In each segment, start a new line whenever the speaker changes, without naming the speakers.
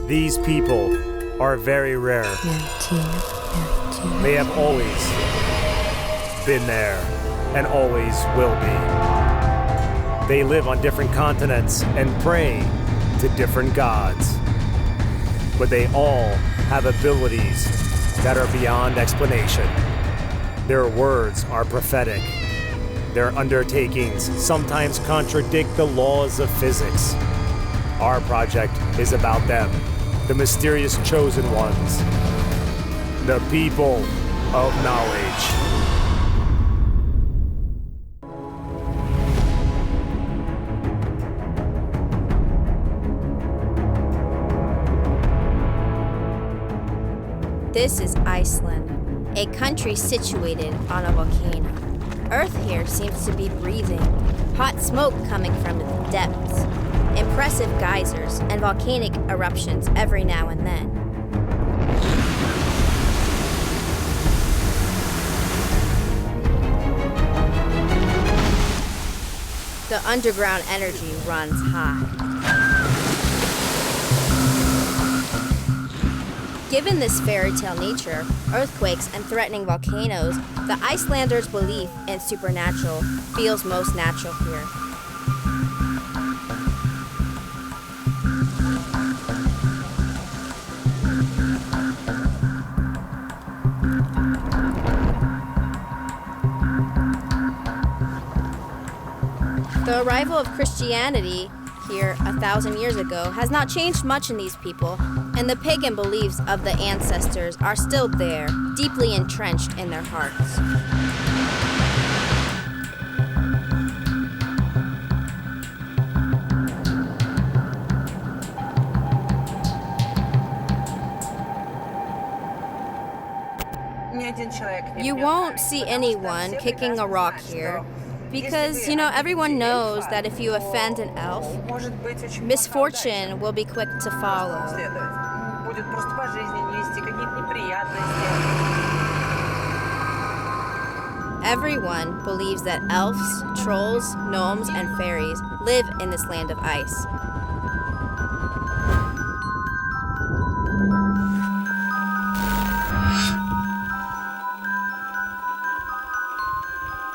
These people are very rare. They have always been there and always will be. They live on different continents and pray to different gods. But they all have abilities that are beyond explanation. Their words are prophetic. Their undertakings sometimes contradict the laws of physics. Our project is about them, the mysterious chosen ones, the people of knowledge.
This is Iceland, a country situated on a volcano. Earth here seems to be breathing, hot smoke coming from the depths, impressive geysers and volcanic eruptions every now and then. The underground energy runs high. Given this fairy tale nature, earthquakes, and threatening volcanoes, the Icelanders' belief in supernatural feels most natural here. The arrival of Christianity here 1,000 years ago has not changed much in these people, and the pagan beliefs of the ancestors are still there, deeply entrenched in their hearts. You won't see anyone kicking a rock here, because, everyone knows that if you offend an elf, misfortune will be quick to follow. Everyone believes that elves, trolls, gnomes, and fairies live in this land of ice.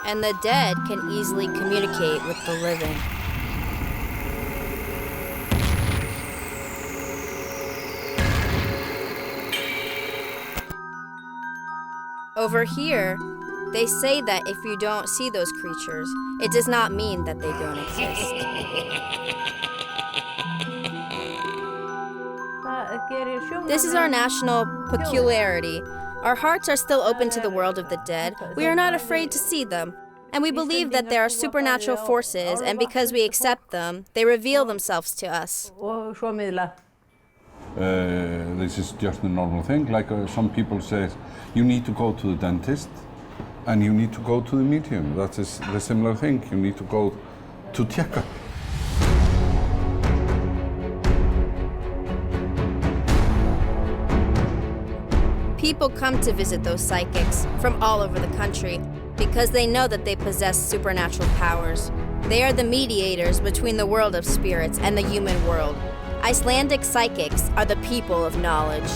And the dead can easily communicate with the living. Over here, they say that if you don't see those creatures, it does not mean that they don't exist. This is our national peculiarity. Our hearts are still open to the world of the dead. We are not afraid to see them. And we believe that there are supernatural forces, and because we accept them, they reveal themselves to us.
This is just a normal thing. Like some people say, you need to go to the dentist and you need to go to the medium. That is the similar thing. You need to go to check up.
People come to visit those psychics from all over the country because they know that they possess supernatural powers. They are the mediators between the world of spirits and the human world. Icelandic psychics are the people of knowledge.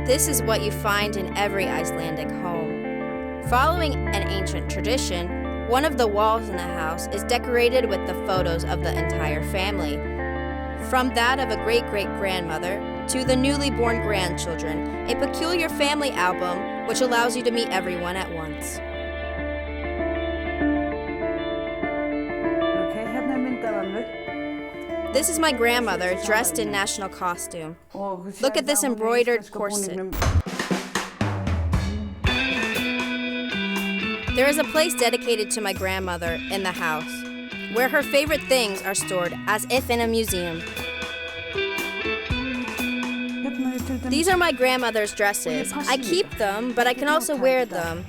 This is what you find in every Icelandic home. Following an ancient tradition, one of the walls in the house is decorated with the photos of the entire family. From that of a great-great-grandmother to the newly born grandchildren, a peculiar family album which allows you to meet everyone at once. This is my grandmother dressed in national costume. Look at this embroidered corset. There is a place dedicated to my grandmother in the house, where her favorite things are stored as if in a museum. These are my grandmother's dresses. I keep them, but I can also wear them.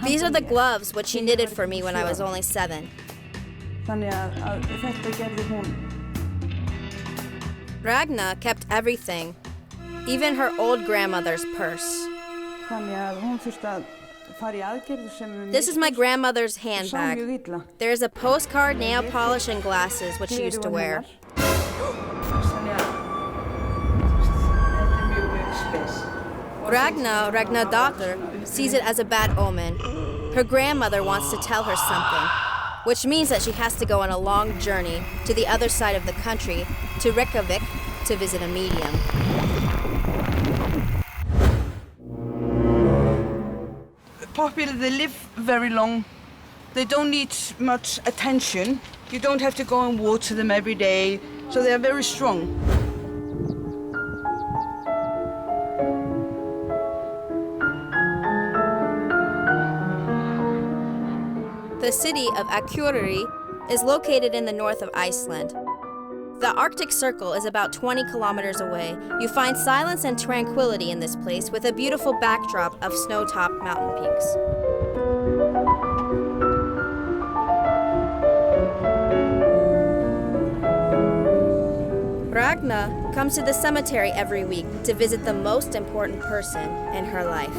These are the gloves which she knitted for me when I was only 7. Ragna kept everything, even her old grandmother's purse. This is my grandmother's handbag. There is a postcard, nail polish, and glasses which she used to wear. Ragna, RAGNARSDOTTER, sees it as a bad omen. Her grandmother wants to tell her something, which means that she has to go on a long journey to the other side of the country, to Reykjavik, to visit a medium.
Popular, they live very long. They don't need much attention. You don't have to go and water them every day, so they are very strong.
The city of Akureyri is located in the north of Iceland. The Arctic Circle is about 20 kilometers away. You find silence and tranquility in this place with a beautiful backdrop of snow-topped mountain peaks. Ragna comes to the cemetery every week to visit the most important person in her life.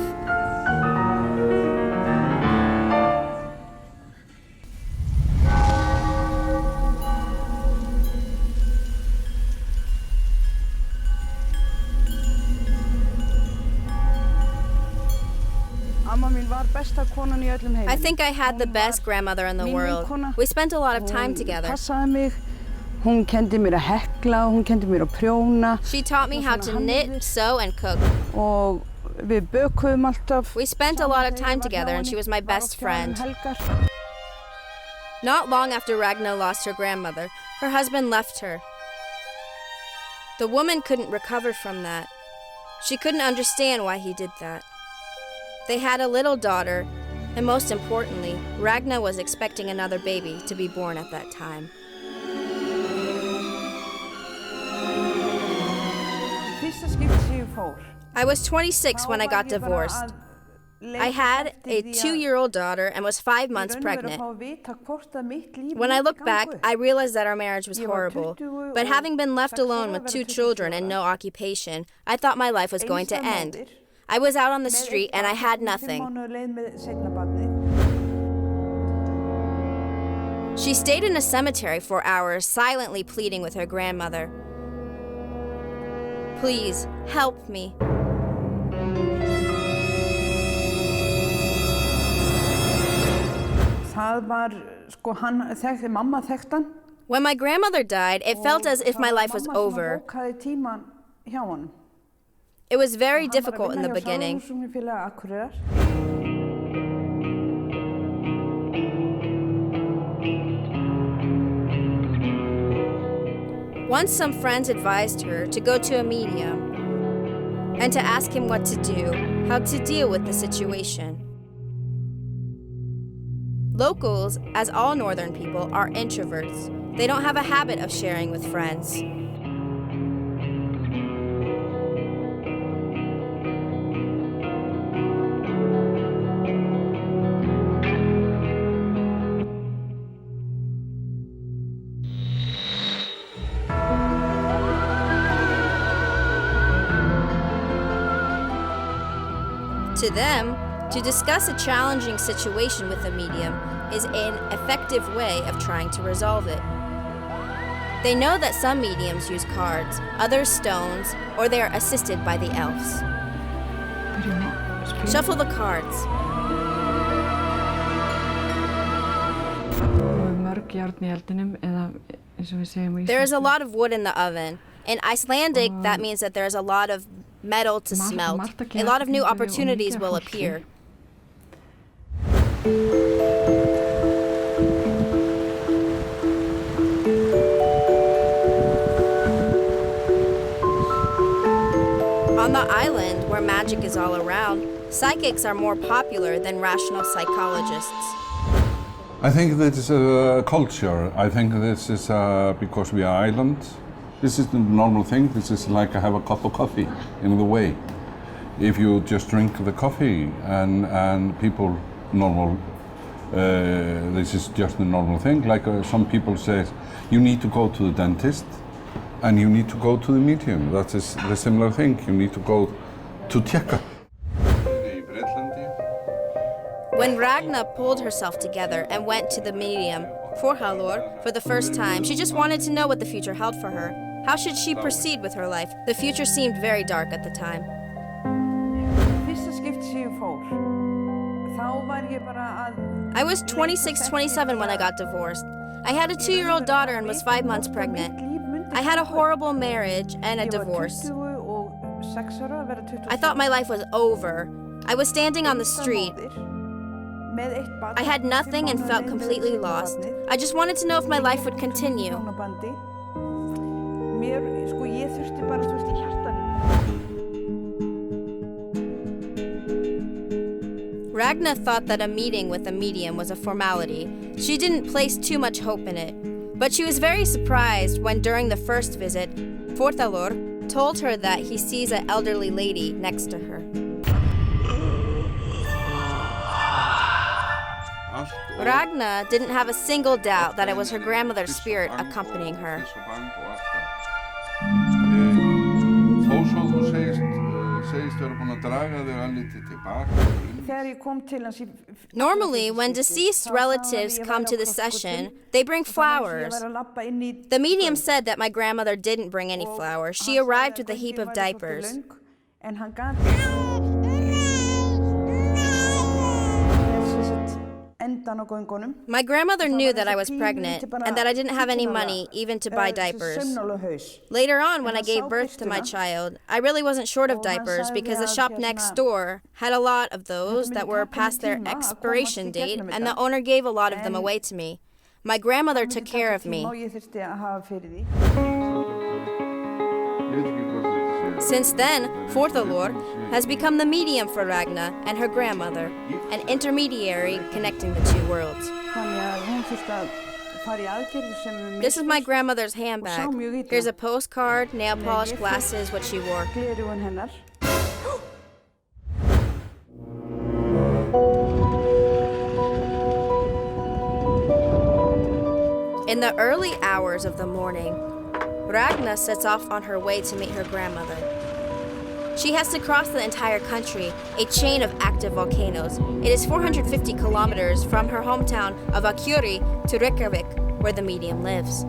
I think I had the best grandmother in the world. We spent a lot of time together. She taught me how to knit, sew, and cook. We spent a lot of time together, and she was my best friend. Not long after Ragna lost her grandmother, her husband left her. The woman couldn't recover from that. She couldn't understand why he did that. They had a little daughter, and most importantly, Ragna was expecting another baby to be born at that time. I was 26 when I got divorced. I had a 2-year-old daughter and was 5 months pregnant. When I look back, I realized that our marriage was horrible. But having been left alone with 2 children and no occupation, I thought my life was going to end. I was out on the street and I had nothing. She stayed in a cemetery for hours, silently pleading with her grandmother. Please, help me. When my grandmother died, it felt as if my life was over. It was very difficult in the beginning. Once some friends advised her to go to a medium and to ask him what to do, how to deal with the situation. Locals, as all northern people, are introverts. They don't have a habit of sharing with friends. To them, to discuss a challenging situation with a medium is an effective way of trying to resolve it. They know that some mediums use cards, others stones, or they are assisted by the elves. Shuffle the cards. There is a lot of wood in the oven. In Icelandic, that means that there is a lot of metal to smelt. A lot of new opportunities will appear. On the island, where magic is all around, psychics are more popular than rational psychologists.
I think this is a culture. I think this is because we are island. This is the normal thing. This is like I have a cup of coffee in the way. If you just drink the coffee and people normal, this is just the normal thing. Like some people say, you need to go to the dentist and you need to go to the medium. That is the similar thing. You need to go to check up.
When Ragna pulled herself together and went to the medium, FORHATLUR, for the first time, she just wanted to know what the future held for her. How should she proceed with her life? The future seemed very dark at the time. I was 26, 27 when I got divorced. I had a 2-year-old daughter and was 5 months pregnant. I had a horrible marriage and a divorce. I thought my life was over. I was standing on the street. I had nothing and felt completely lost. I just wanted to know if my life would continue. Ragna thought that a meeting with a medium was a formality. She didn't place too much hope in it. But she was very surprised when during the first visit, FORHATLUR told her that he sees an elderly lady next to her. Ragna didn't have a single doubt that it was her grandmother's spirit accompanying her. Normally, when deceased relatives come to the session, they bring flowers. The medium said that my grandmother didn't bring any flowers. She arrived with a heap of diapers. My grandmother knew that I was pregnant and that I didn't have any money even to buy diapers. Later on, when I gave birth to my child, I really wasn't short of diapers because the shop next door had a lot of those that were past their expiration date, and the owner gave a lot of them away to me. My grandmother took care of me. Since then, FORHATLUR has become the medium for Ragna and her grandmother, an intermediary connecting the two worlds. This is my grandmother's handbag. Here's a postcard, nail polish, glasses, what she wore. In the early hours of the morning, Ragna sets off on her way to meet her grandmother. She has to cross the entire country, a chain of active volcanoes. It is 450 kilometers from her hometown of Akureyri to Reykjavik, where the medium lives.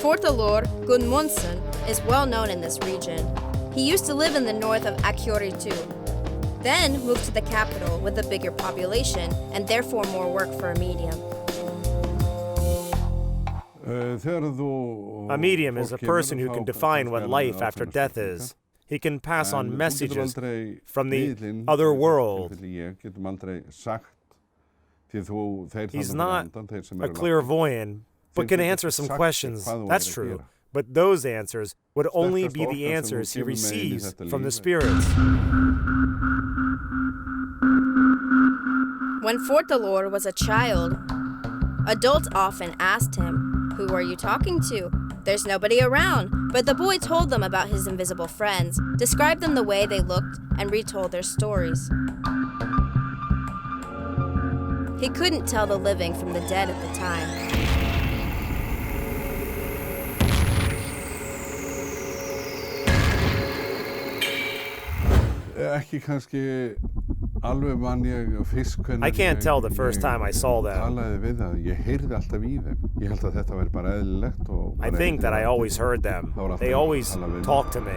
FORHATLUR GUDMUNDSON is well known in this region. He used to live in the north of Akureyri too, then moved to the capital with a bigger population and therefore more work for a medium.
A medium is a person who can define what life after death is. He can pass on messages from the other world. He's not a clairvoyant, but can answer some questions, that's true. But those answers would only be the answers he receives from the spirits.
When FORHATLUR was a child, adults often asked him, "Who are you talking to?" There's nobody around, but the boy told them about his invisible friends, described them the way they looked, and retold their stories. He couldn't tell the living from the dead at the time.
I can't tell the first time I saw them. I think that I always heard them. They always talked to me.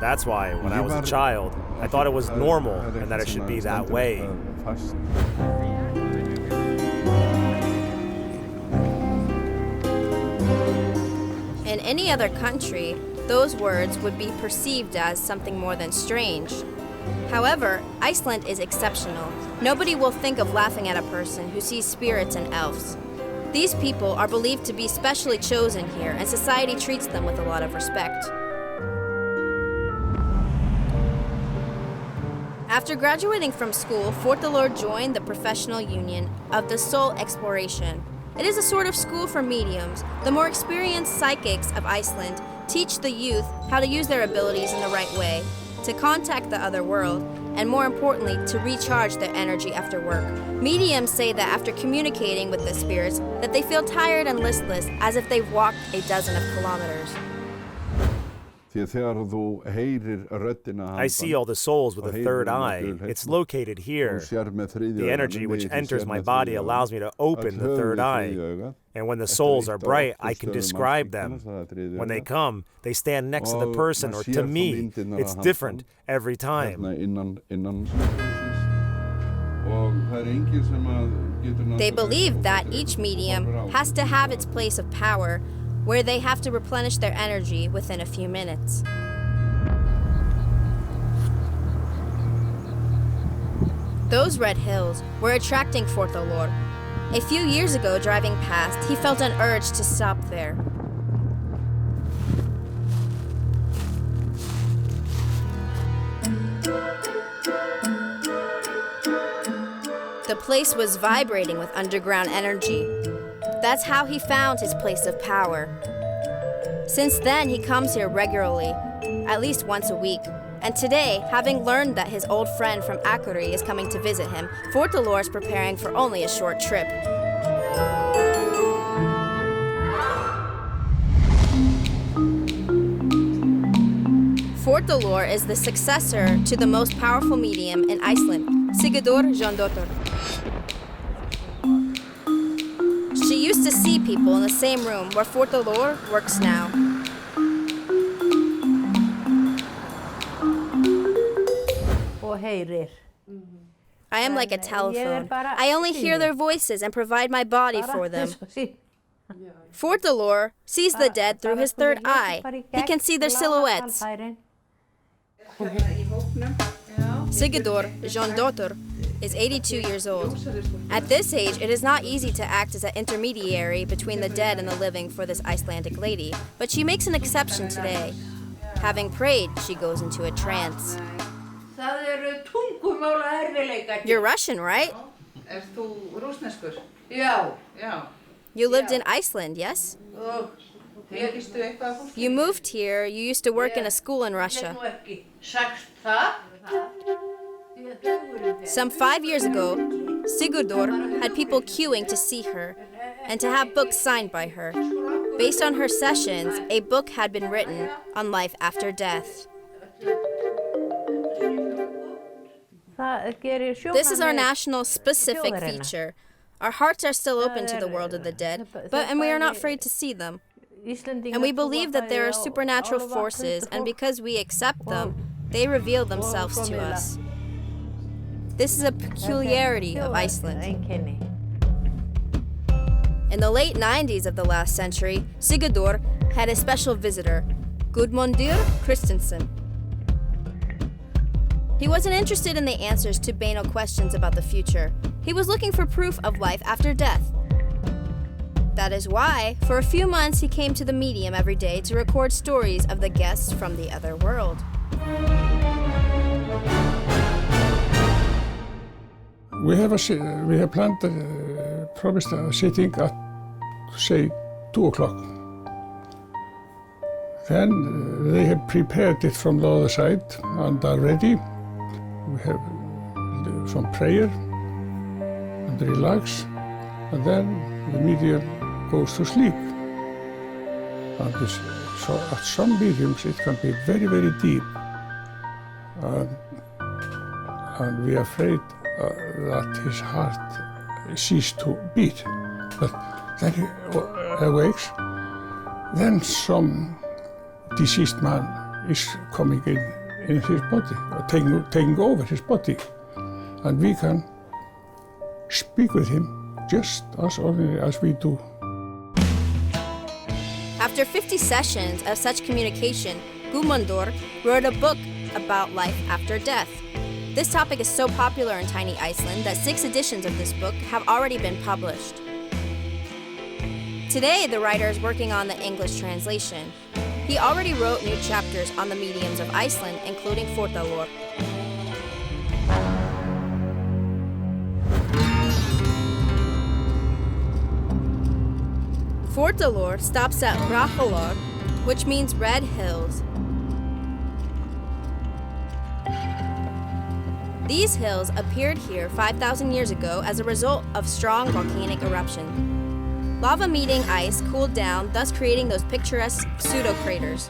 That's why, when I was a child, I thought it was normal and that it should be that way.
In any other country, those words would be perceived as something more than strange. However, Iceland is exceptional. Nobody will think of laughing at a person who sees spirits and elves. These people are believed to be specially chosen here, and society treats them with a lot of respect. After graduating from school, FORHATLUR joined the Professional Union of the Soul Exploration. It is a sort of school for mediums. The more experienced psychics of Iceland teach the youth how to use their abilities in the right way, to contact the other world, and more importantly, to recharge their energy after work. Mediums say that after communicating with the spirits, that they feel tired and listless, as if they've walked a dozen of kilometers.
I see all the souls with a third eye. It's located here. The energy which enters my body allows me to open the third eye. And when the souls are bright, I can describe them. When they come, they stand next to the person or to me. It's different every time.
They believe that each medium has to have its place of power, where they have to replenish their energy within a few minutes. Those red hills were attracting FORHATLUR. A few years ago, driving past, he felt an urge to stop there. The place was vibrating with underground energy. That's how he found his place of power. Since then, he comes here regularly, at least once a week. And today, having learned that his old friend from Akureyri is coming to visit him, FORHATLUR is preparing for only a short trip. FORHATLUR is the successor to the most powerful medium in Iceland, SIGURDUR JOHNSDOHTEER. She used to see people in the same room where FORHATLUR works now. I am like a telephone. I only hear their voices and provide my body for them. FORHATLUR sees the dead through his third eye. He can see their silhouettes. SIGURDUR JOHNSDOHTEER is 82 years old. At this age, it is not easy to act as an intermediary between the dead and the living for this Icelandic lady, but she makes an exception today. Having prayed, she goes into a trance. You're Russian, right? You lived in Iceland, yes? You moved here, you used to work in a school in Russia. Some 5 years ago, SIGURDUR had people queuing to see her and to have books signed by her. Based on her sessions, a book had been written on life after death. This is our national specific feature. Our hearts are still open to the world of the dead, and we are not afraid to see them. And we believe that there are supernatural forces, and because we accept them, they reveal themselves to us. This is a peculiarity of Iceland. In the late 90s of the last century, SIGURDUR had a special visitor, GUDMUNDUR KRISTINSON. He wasn't interested in the answers to banal questions about the future. He was looking for proof of life after death. That is why, for a few months, he came to the medium every day to record stories of the guests from the other world.
We have planned, promised a sitting at, say, 2 o'clock. Then they have prepared it from the other side and are ready. We have some prayer and relax, and then the medium goes to sleep. And so at some mediums it can be very, very deep. And we are afraid that his heart ceased to beat. But then he awakes. Then some deceased man is coming in his body, taking over his body. And we can speak with him just as ordinary as we do.
After 50 sessions of such communication, GUOMUNDSON wrote a book about life after death. This topic is so popular in tiny Iceland that 6 editions of this book have already been published. Today, the writer is working on the English translation. He already wrote new chapters on the mediums of Iceland, including FORHATLUR. FORHATLUR stops at RAGHILDUR, which means red hills. These hills appeared here 5,000 years ago as a result of strong volcanic eruption. Lava meeting ice cooled down, thus creating those picturesque pseudo-craters.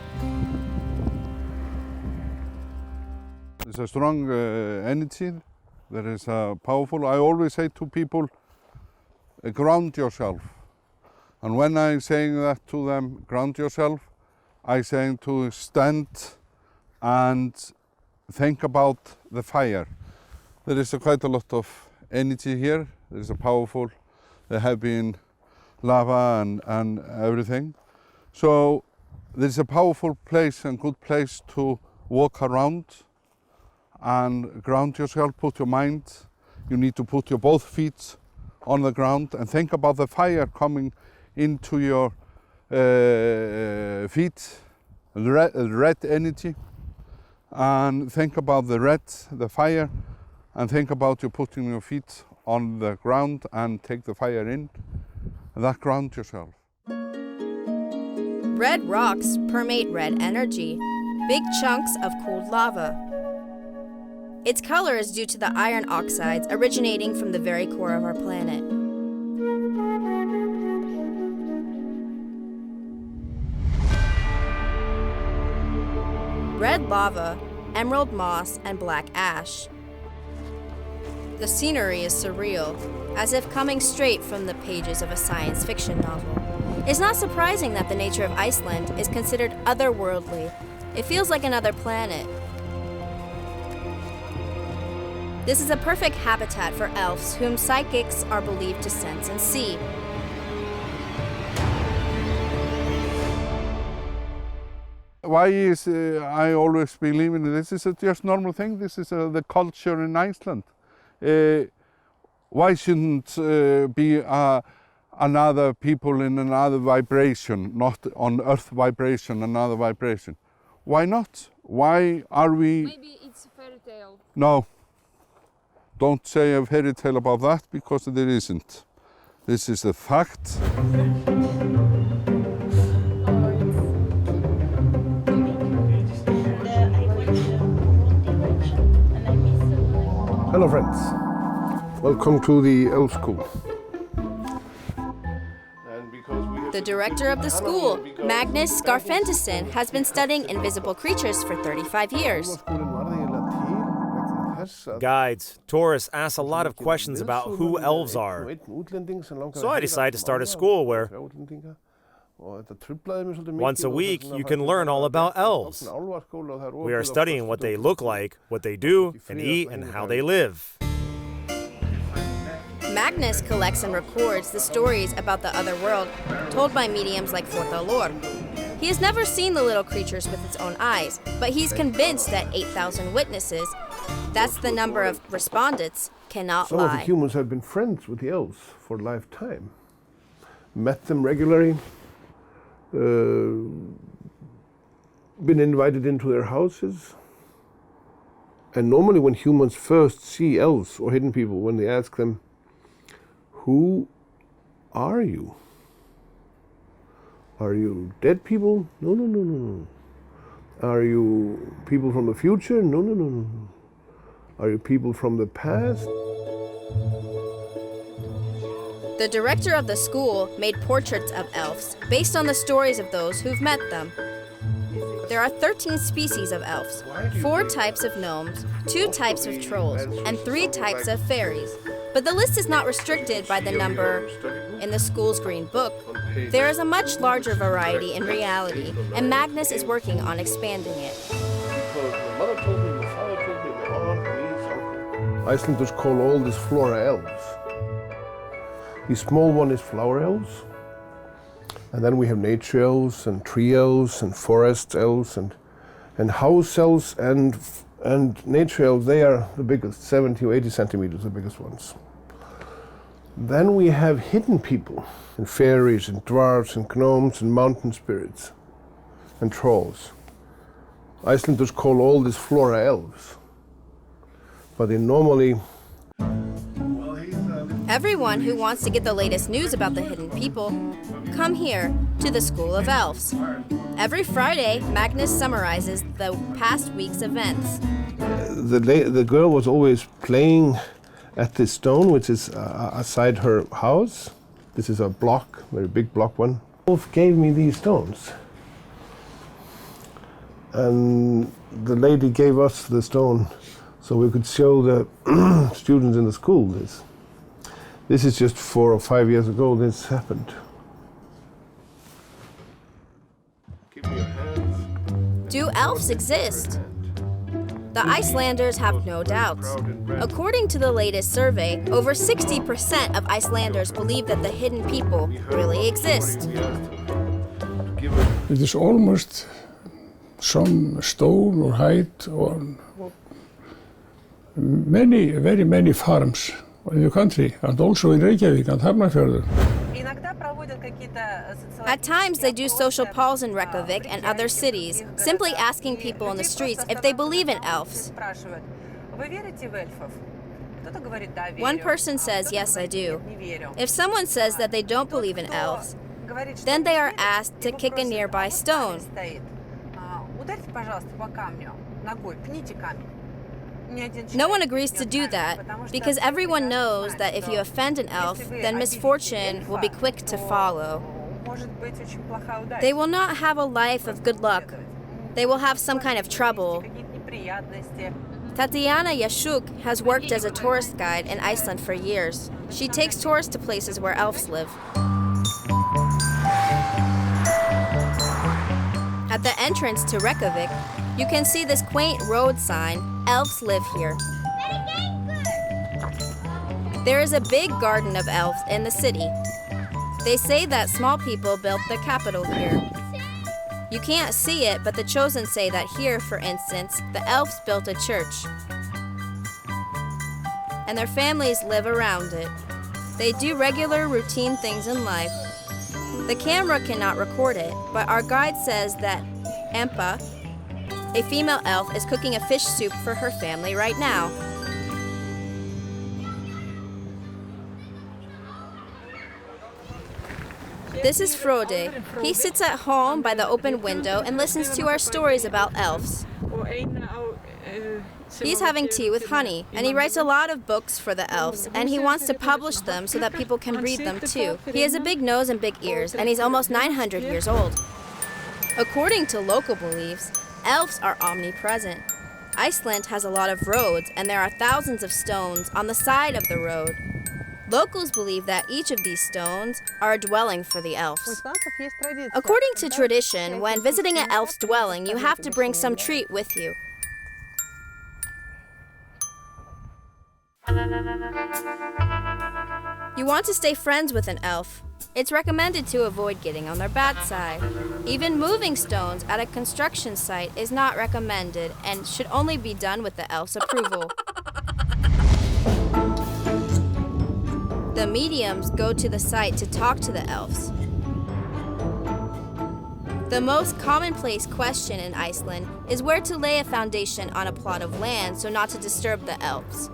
There's a strong energy. There is a powerful. I always say to people, ground yourself. And when I'm saying that to them, ground yourself, I'm saying to stand and think about the fire. There is quite a lot of energy here. There is a powerful. There have been lava and everything. So there is a powerful place and good place to walk around and ground yourself, put your mind. You need to put your both feet on the ground and think about the fire coming into your feet, red energy, and think about the fire, and think about you putting your feet on the ground and take the fire in, and that ground yourself.
Red rocks permeate red energy, big chunks of cooled lava. Its color is due to the iron oxides originating from the very core of our planet. Red lava, emerald moss, and black ash. The scenery is surreal, as if coming straight from the pages of a science fiction novel. It's not surprising that the nature of Iceland is considered otherworldly. It feels like another planet. This is a perfect habitat for elves, whom psychics are believed to sense and see.
Why is I always believe in this is a just normal thing. This is the culture in Iceland. Why shouldn't be another people in another vibration, not on Earth vibration, another vibration? Why not? Why are we?
Maybe it's a fairy tale.
No. Don't say a fairy tale about that, because there isn't. This is a fact.
Hello friends, welcome to the Elf School.
The director of the school, Magnus SCARFENDINSON, has been studying invisible creatures for 35 years.
Guides, tourists ask a lot of questions about who elves are. So I decided to start a school where once a week you can learn all about elves. We are studying what they look like, what they do and eat, and how they live.
Magnus collects and records the stories about the other world told by mediums like FORHATLUR. He has never seen the little creatures with his own eyes, but he's convinced that 8,000 witnesses, that's the number of respondents, cannot lie.
Some of the humans have been friends with the elves for a lifetime. Met them regularly, been invited into their houses. And normally when humans first see elves or hidden people, when they ask them, who are you? Are you dead people? No, no, no, no, no. Are you people from the future? No, no, no, no. Are you people from the past?
The director of the school made portraits of elves based on the stories of those who've met them. There are 13 species of elves, 4 types of gnomes, 2 types of trolls, and 3 types of fairies. But the list is not restricted by the number in the school's green book. There is a much larger variety in reality, and Magnus is working on expanding it.
Icelanders call all this flora elves. The small one is flower elves. And then we have nature elves and tree elves and forest elves and house elves and nature elves. They are the biggest, 70 or 80 centimeters, the biggest ones. Then we have hidden people and fairies and dwarves and gnomes and mountain spirits and trolls. Icelanders call all this flora elves. But they normally...
Everyone who wants to get the latest news about the hidden people, come here to the School of Elves. Every Friday, Magnus summarizes the past week's events.
The girl was always playing at this stone, which is outside her house. This is a block, very big block one. Wolf gave me these stones. And the lady gave us the stone so we could show the students in the school this. This is just 4 or 5 years ago this happened. Give me your hands.
Do elves exist? The Icelanders have no doubts. According to the latest survey, over 60% of Icelanders believe that the hidden people really exist.
It is almost some stone or height or very many farms in the country, and also in Reykjavík and Hafnarfjörður.
At times, they do social polls in Reykjavík and other cities, simply asking people on the streets if they believe in elves. One person says, yes, I do. If someone says that they don't believe in elves, then they are asked to kick a nearby stone. No one agrees to do that, because everyone knows that if you offend an elf, then misfortune will be quick to follow. They will not have a life of good luck. They will have some kind of trouble. TATIANA YASCHLIK has worked as a tourist guide in Iceland for years. She takes tourists to places where elves live. At the entrance to Reykjavík, you can see this quaint road sign, "Elves live here." There is a big garden of elves in the city. They say that small people built the capital here. You can't see it, but the chosen say that here, for instance, the elves built a church. And their families live around it. They do regular routine things in life. The camera cannot record it, but our guide says that Empa, a female elf, is cooking a fish soup for her family right now. This is Frode. He sits at home by the open window and listens to our stories about elves. He's having tea with honey, and he writes a lot of books for the elves, and he wants to publish them so that people can read them too. He has a big nose and big ears, and he's almost 900 years old. According to local beliefs, elves are omnipresent. Iceland has a lot of roads, and there are thousands of stones on the side of the road. Locals believe that each of these stones are a dwelling for the elves. According to tradition, when visiting an elf's dwelling, you have to bring some treat with you. You want to stay friends with an elf. It's recommended to avoid getting on their bad side. Even moving stones at a construction site is not recommended and should only be done with the elf's approval. The mediums go to the site to talk to the elves. The most commonplace question in Iceland is where to lay a foundation on a plot of land so not to disturb the elves.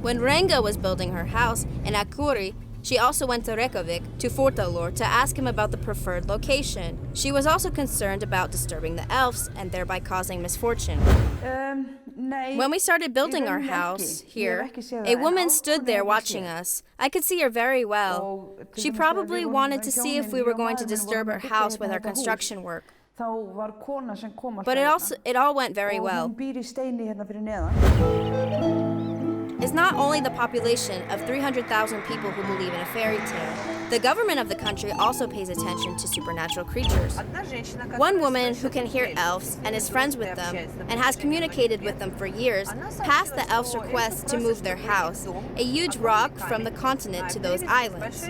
When Ranga was building her house in Akureyri, she also went to Reykjavík to FORHATLUR to ask him about the preferred location. She was also concerned about disturbing the elves and thereby causing misfortune. When we started building our house here, a woman stood there watching us. I could see her very well. She probably wanted to see if we were going to disturb her house with our construction work. But it all went very well. It's not only the population of 300,000 people who believe in a fairy tale. The government of the country also pays attention to supernatural creatures. One woman who can hear elves and is friends with them and has communicated with them for years passed the elves' request to move their house, a huge rock from the continent to those islands.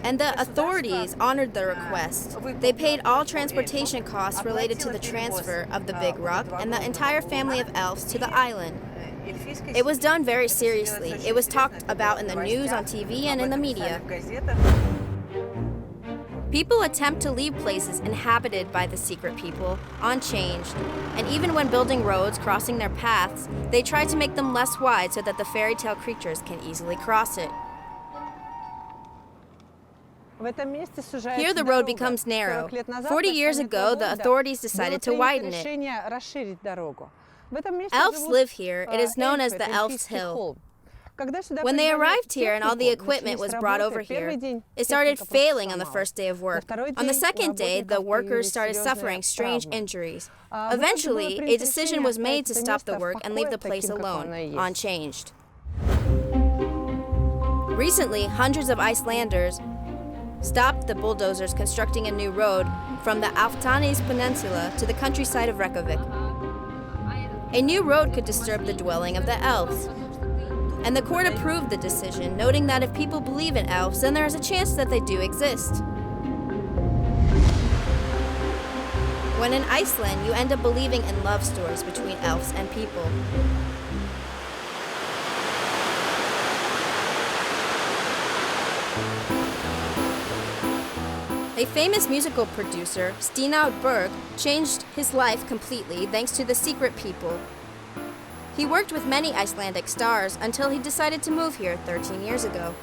And the authorities honored the request. They paid all transportation costs related to the transfer of the big rock and the entire family of elves to the island. It was done very seriously. It was talked about in the news, on TV, and in the media. People attempt to leave places inhabited by the secret people unchanged, and even when building roads crossing their paths, they try to make them less wide so that the fairy tale creatures can easily cross it. Here the road becomes narrow. 40 years ago, the authorities decided to widen it. Elves live here. It is known as the Elves' Hill. When they arrived here and all the equipment was brought over here, it started failing on the first day of work. On the second day, the workers started suffering strange injuries. Eventually, a decision was made to stop the work and leave the place alone, unchanged. Recently, hundreds of Icelanders stopped the bulldozers constructing a new road from the Álftanes Peninsula to the countryside of Reykjavik. A new road could disturb the dwelling of the elves. And the court approved the decision, noting that if people believe in elves, then there is a chance that they do exist. When in Iceland, you end up believing in love stories between elves and people. A famous musical producer, STEINAR BERG, changed his life completely thanks to the secret people. He worked with many Icelandic stars until he decided to move here 13 years ago.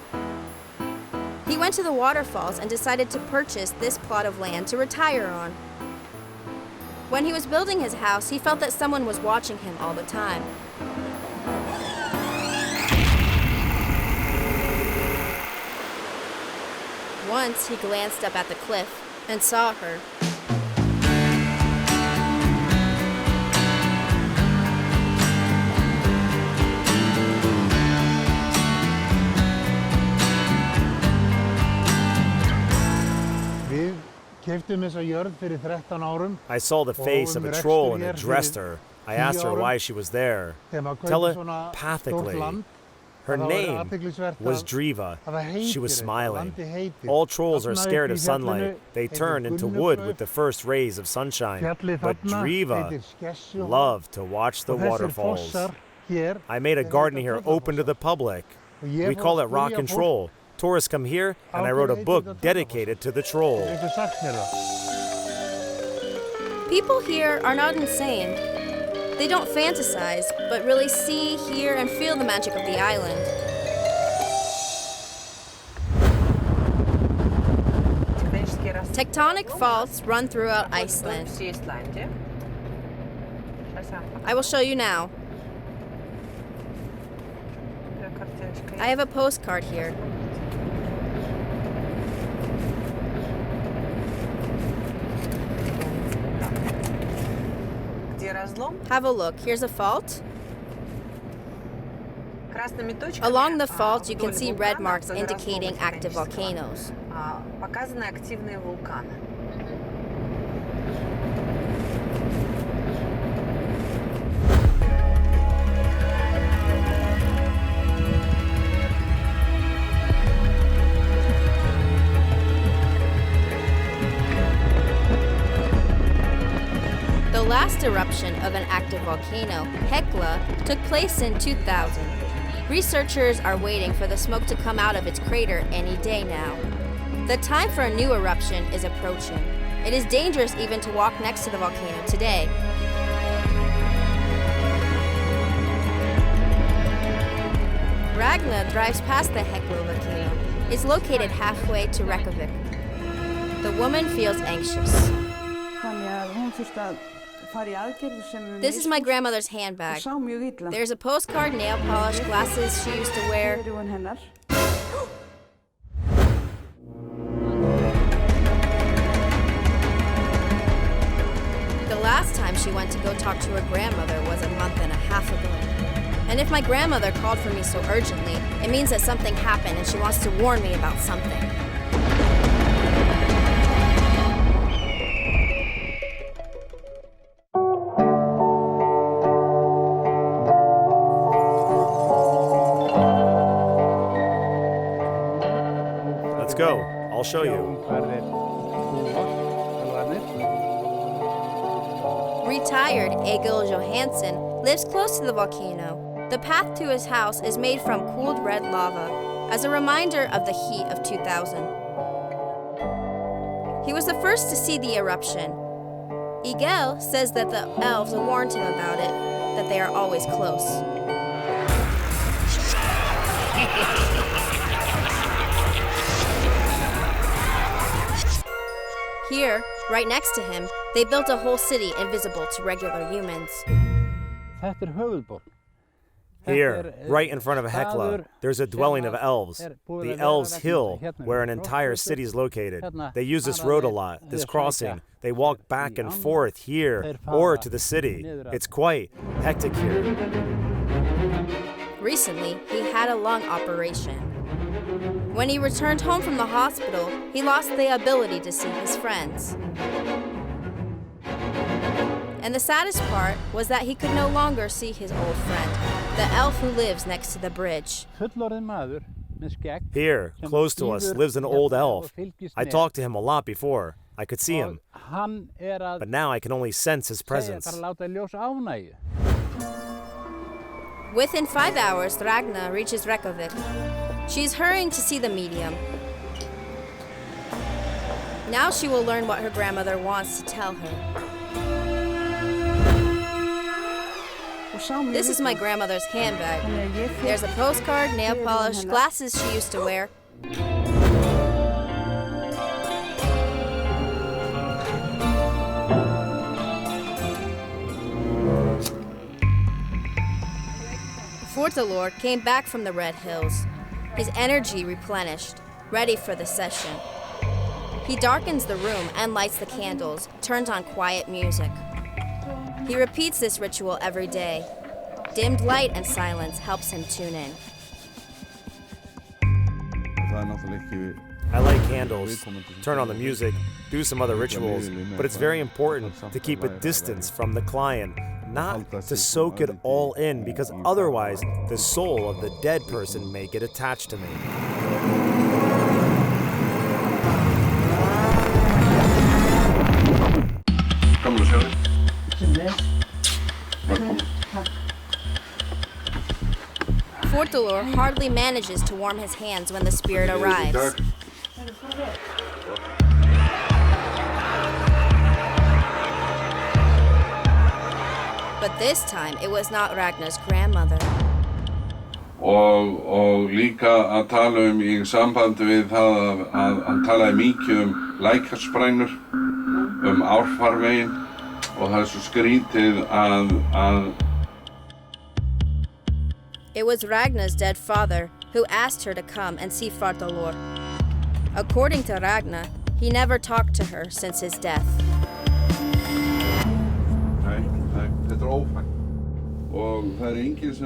He went to the waterfalls and decided to purchase this plot of land to retire on. When he was building his house, he felt that someone was watching him all the time. Once, he glanced up at the cliff and saw her.
I saw the face of a troll and addressed her. I asked her why she was there. Telepathically. Her name was Drífa. She was smiling. All trolls are scared of sunlight. They turn into wood with the first rays of sunshine. But Drífa loved to watch the waterfalls. I made a garden here open to the public. We call it Rock and Troll. Tourists come here, and I wrote a book dedicated to the troll.
People here are not insane. They don't fantasize, but really see, hear, and feel the magic of the island. Tectonic faults run throughout Iceland. I will show you now. I have a postcard here. Have a look. Here's a fault. Along the fault, you can see red marks indicating active volcanoes. The last eruption of an active volcano, Hekla, took place in 2000. Researchers are waiting for the smoke to come out of its crater any day now. The time for a new eruption is approaching. It is dangerous even to walk next to the volcano today. RAGNA drives past the Hekla volcano. It's located halfway to Reykjavik. The woman feels anxious. This is my grandmother's handbag. There's a postcard, nail polish, glasses she used to wear. The last time she went to go talk to her grandmother was a month and a half ago. And if my grandmother called for me so urgently, it means that something happened and she wants to warn me about something.
Let's go. I'll show you.
Retired Egil Johansson lives close to the volcano. The path to his house is made from cooled red lava, as a reminder of the heat of 2000. He was the first to see the eruption. Egil says that the elves warned him about it, that they are always close. Here, right next to him, they built a whole city invisible to regular humans.
Here, right in front of Hekla, there's a dwelling of elves, the Elves' Hill, where an entire city is located. They use this road a lot, this crossing. They walk back and forth here or to the city. It's quite hectic here.
Recently, he had a lung operation. When he returned home from the hospital, he lost the ability to see his friends. And the saddest part was that he could no longer see his old friend, the elf who lives next to the bridge.
Here, close to us, lives an old elf. I talked to him a lot before. I could see him. But now I can only sense his presence.
Within 5 hours, Ragna reaches Reykjavik. She's hurrying to see the medium. Now she will learn what her grandmother wants to tell her. This is my grandmother's handbag. There's a postcard, nail polish, glasses she used to wear. FORHATLUR came back from the Red Hills, his energy replenished, ready for the session. He darkens the room and lights the candles, turns on quiet music. He repeats this ritual every day. Dimmed light and silence helps him tune in.
I light candles, turn on the music, do some other rituals, but it's very important to keep a distance from the client, not to soak it all in, because otherwise the soul of the dead person may get attached to me.
FORHATLUR hardly manages to warm his hands when the spirit arrives. But this time, it was not Ragna's grandmother.
Og líka að tala í sambandi við það að hann talaði mikið lækjarsprængur, árfarveginn, og það svo skrítið að
It was Ragna's dead father who asked her to come and see FORHATLUR. According to Ragna, he never talked to her since his death.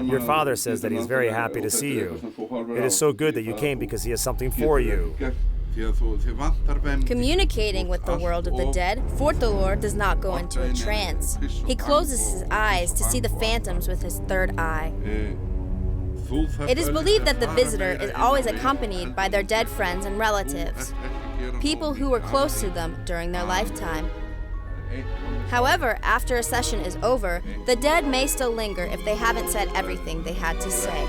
Your father says that he's very happy to see you. It is so good that you came because he has something for you.
Communicating with the world of the dead, FORHATLUR does not go into a trance. He closes his eyes to see the phantoms with his third eye. It is believed that the visitor is always accompanied by their dead friends and relatives, people who were close to them during their lifetime. However, after a session is over, the dead may still linger if they haven't said everything they had to say.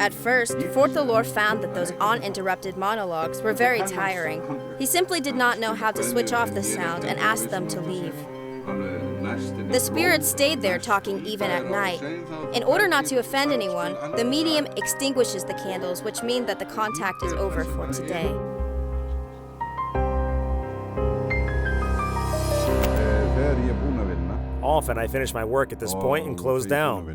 At first, FORHATLUR found that those uninterrupted monologues were very tiring. He simply did not know how to switch off the sound and asked them to leave. The spirits stayed there talking even at night. In order not to offend anyone, the medium extinguishes the candles, which means that the contact is over for today.
Often I finish my work at this point and close down.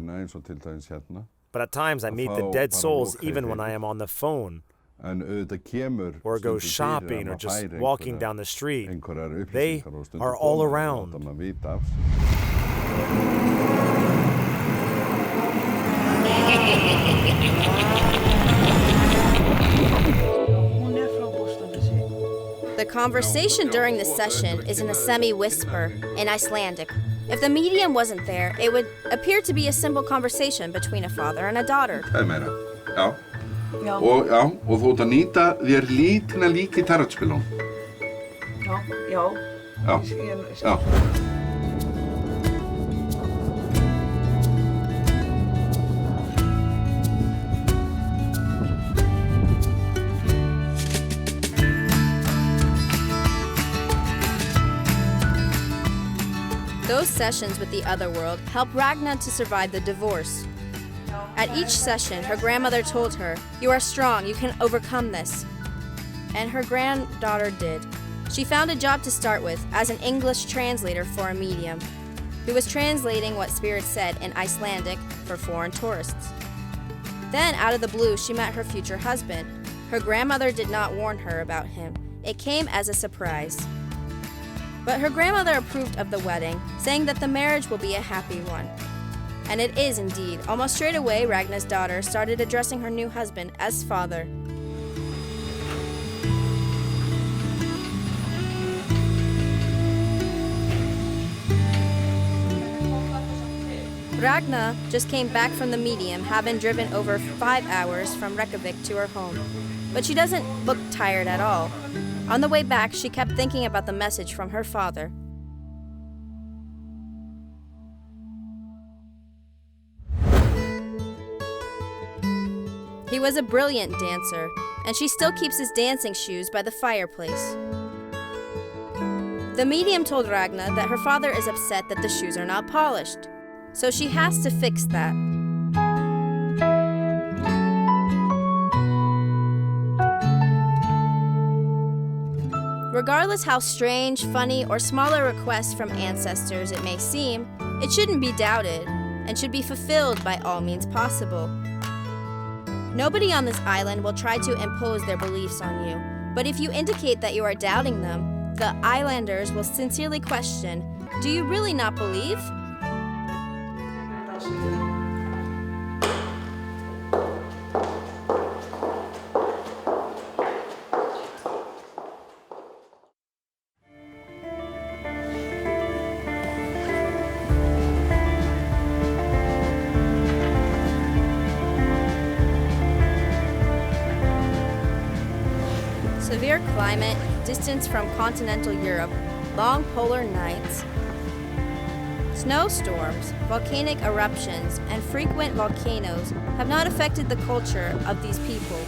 But at times I meet the dead souls even when I am on the phone, or go shopping, or just walking down the street. They are all around.
The conversation during this session is in a semi-whisper in Icelandic. If the medium wasn't there, it would appear to be a simple conversation between a father and a daughter.
Það meira, já. Og þú ert að nýta þér lítina líki tarotspilum.
Já.
sessions with the other world helped Ragna to survive the divorce. At each session, her grandmother told her, "You are strong, you can overcome this." And her granddaughter did. She found a job to start with as an English translator for a medium, who was translating what spirits said in Icelandic for foreign tourists. Then, out of the blue, she met her future husband. Her grandmother did not warn her about him. It came as a surprise. But her grandmother approved of the wedding, saying that the marriage will be a happy one. And it is indeed. Almost straight away, Ragna's daughter started addressing her new husband as father. Ragna just came back from the medium, having driven over 5 hours from Reykjavik to her home. But she doesn't look tired at all. On the way back, she kept thinking about the message from her father. He was a brilliant dancer, and she still keeps his dancing shoes by the fireplace. The medium told Ragna that her father is upset that the shoes are not polished, so she has to fix that. Regardless how strange, funny, or smaller requests from ancestors it may seem, it shouldn't be doubted and should be fulfilled by all means possible. Nobody on this island will try to impose their beliefs on you, but if you indicate that you are doubting them, the Islanders will sincerely question, "Do you really not believe?" Severe climate, distance from continental Europe, long polar nights, snowstorms, volcanic eruptions, and frequent volcanoes have not affected the culture of these people.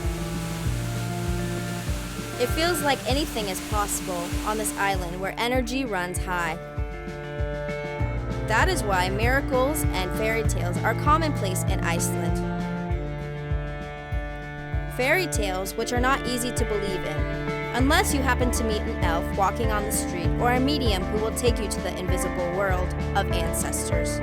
It feels like anything is possible on this island where energy runs high. That is why miracles and fairy tales are commonplace in Iceland. Fairy tales which are not easy to believe in, unless you happen to meet an elf walking on the street or a medium who will take you to the invisible world of ancestors.